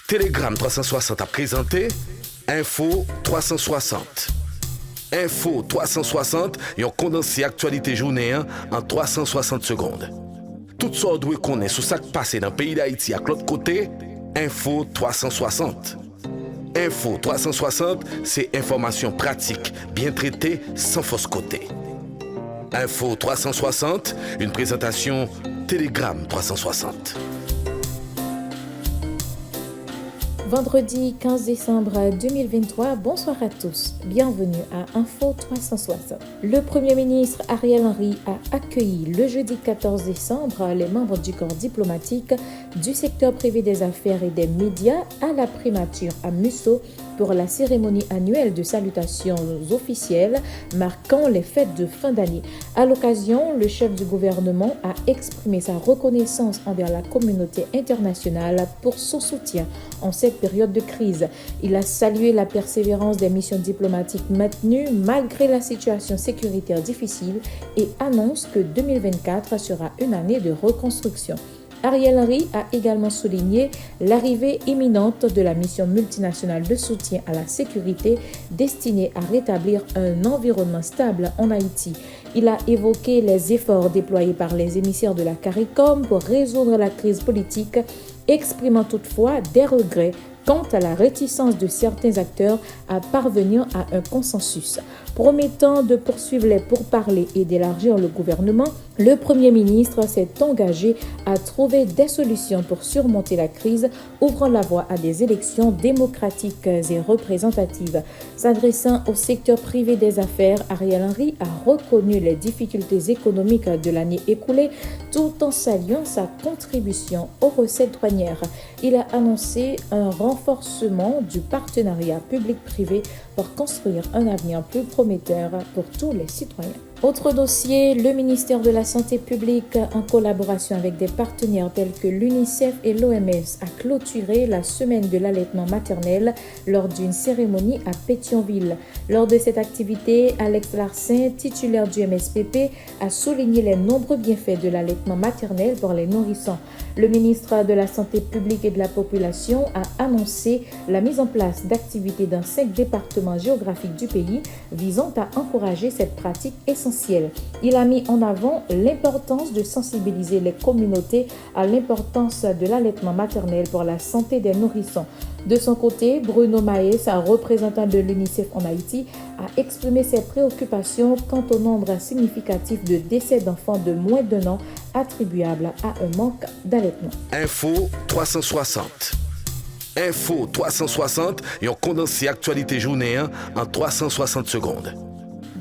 Telegram 360 a présenté Info 360. Info 360, yon condensé actualité journée en 360 secondes. Tout ça doit connaître sur ce qui passe dans le pays d'Haïti à l'autre côté, Info 360. Info 360, c'est information pratique, bien traitée, sans fausse côté. Info 360, une présentation Telegram 360. Vendredi 15 décembre 2023, bonsoir à tous. Bienvenue à Info 360. Le Premier ministre Ariel Henry a accueilli le jeudi 14 décembre les membres du corps diplomatique, du secteur privé des affaires et des médias à la primature à Musso pour la cérémonie annuelle de salutations officielles marquant les fêtes de fin d'année. À l'occasion, le chef du gouvernement a exprimé sa reconnaissance envers la communauté internationale pour son soutien en cette période de crise. Il a salué la persévérance des missions diplomatiques maintenues malgré la situation sécuritaire difficile et annonce que 2024 sera une année de reconstruction. Ariel Henry a également souligné l'arrivée imminente de la mission multinationale de soutien à la sécurité destinée à rétablir un environnement stable en Haïti. Il a évoqué les efforts déployés par les émissaires de la CARICOM pour résoudre la crise politique, exprimant toutefois des regrets quant à la réticence de certains acteurs à parvenir à un consensus. Promettant de poursuivre les pourparlers et d'élargir le gouvernement, le Premier ministre s'est engagé à trouver des solutions pour surmonter la crise, ouvrant la voie à des élections démocratiques et représentatives. S'adressant au secteur privé des affaires, Ariel Henry a reconnu les difficultés économiques de l'année écoulée tout en saluant sa contribution aux recettes douanières. Il a annoncé un renforcement du partenariat public-privé pour construire un avenir plus prometteur pour tous les citoyens. Autre dossier, le ministère de la Santé publique, en collaboration avec des partenaires tels que l'UNICEF et l'OMS, a clôturé la semaine de l'allaitement maternel lors d'une cérémonie à Pétionville. Lors de cette activité, Alex Larsin, titulaire du MSPP, a souligné les nombreux bienfaits de l'allaitement maternel pour les nourrissons. Le ministre de la Santé publique et de la Population a annoncé la mise en place d'activités dans 5 départements géographiques du pays visant à encourager cette pratique essentielle. Il a mis en avant l'importance de sensibiliser les communautés à l'importance de l'allaitement maternel pour la santé des nourrissons. De son côté, Bruno Maes, un représentant de l'UNICEF en Haïti, a exprimé ses préoccupations quant au nombre significatif de décès d'enfants de moins d'1 an attribuables à un manque d'allaitement. Info 360. Info 360, et on condensé actualité journée en 360 secondes.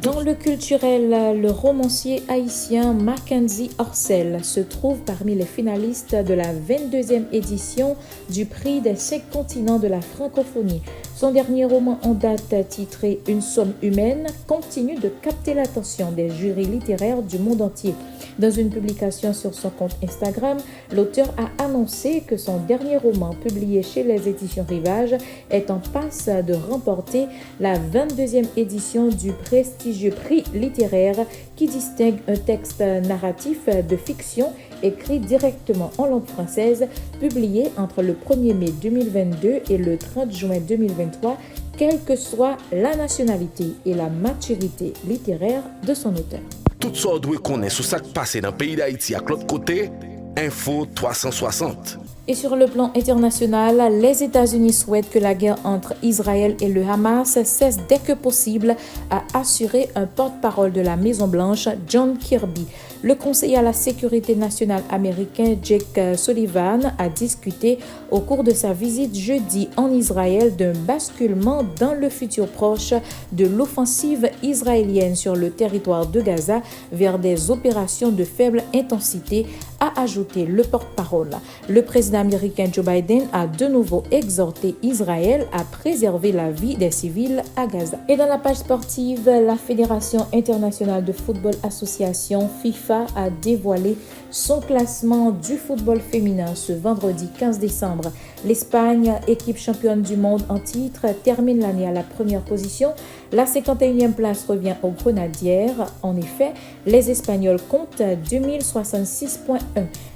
Dans le culturel, le romancier haïtien Mackenzie Orsel se trouve parmi les finalistes de la 22e édition du prix des 5 continents de la francophonie. Son dernier roman en date, titré Une somme humaine, continue de capter l'attention des jurys littéraires du monde entier. Dans une publication sur son compte Instagram, l'auteur a annoncé que son dernier roman, publié chez les éditions Rivage, est en passe de remporter la 22e édition du prestigieux prix littéraire qui distingue un texte narratif de fiction écrit directement en langue française, publié entre le 1er mai 2022 et le 30 juin 2023, quelle que soit la nationalité et la maturité littéraire de son auteur. Tout ça doit connaître sur ce qui passe dans le pays d'Haïti à l'autre côté, Info 360. Et sur le plan international, les États-Unis souhaitent que la guerre entre Israël et le Hamas cesse dès que possible, a assuré un porte-parole de la Maison-Blanche, John Kirby. Le conseiller à la sécurité nationale américain Jake Sullivan a discuté au cours de sa visite jeudi en Israël d'un basculement dans le futur proche de l'offensive israélienne sur le territoire de Gaza vers des opérations de faible intensité, a ajouté le porte-parole. Le président américain Joe Biden a de nouveau exhorté Israël à préserver la vie des civils à Gaza. Et dans la page sportive, la Fédération internationale de football association FIFA a dévoilé son classement du football féminin ce vendredi 15 décembre. L'Espagne, équipe championne du monde en titre, termine l'année à la première position. La 51e place revient aux Grenadières. En effet, les Espagnols comptent 2066,1.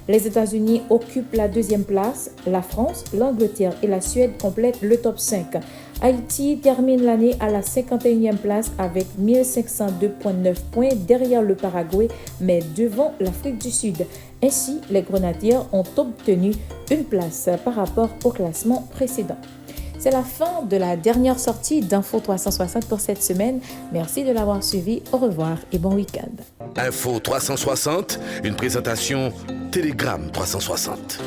Les États-Unis occupent la deuxième place. La France, l'Angleterre et la Suède complètent le top 5. Haïti termine l'année à la 51e place avec 1502,9 points derrière le Paraguay, mais devant l'Afrique du Sud. Ainsi, les Grenadiers ont obtenu une place par rapport au classement précédent. C'est la fin de la dernière sortie d'Info 360 pour cette semaine. Merci de l'avoir suivi. Au revoir et bon week-end. Info 360, une présentation Télégramme 360.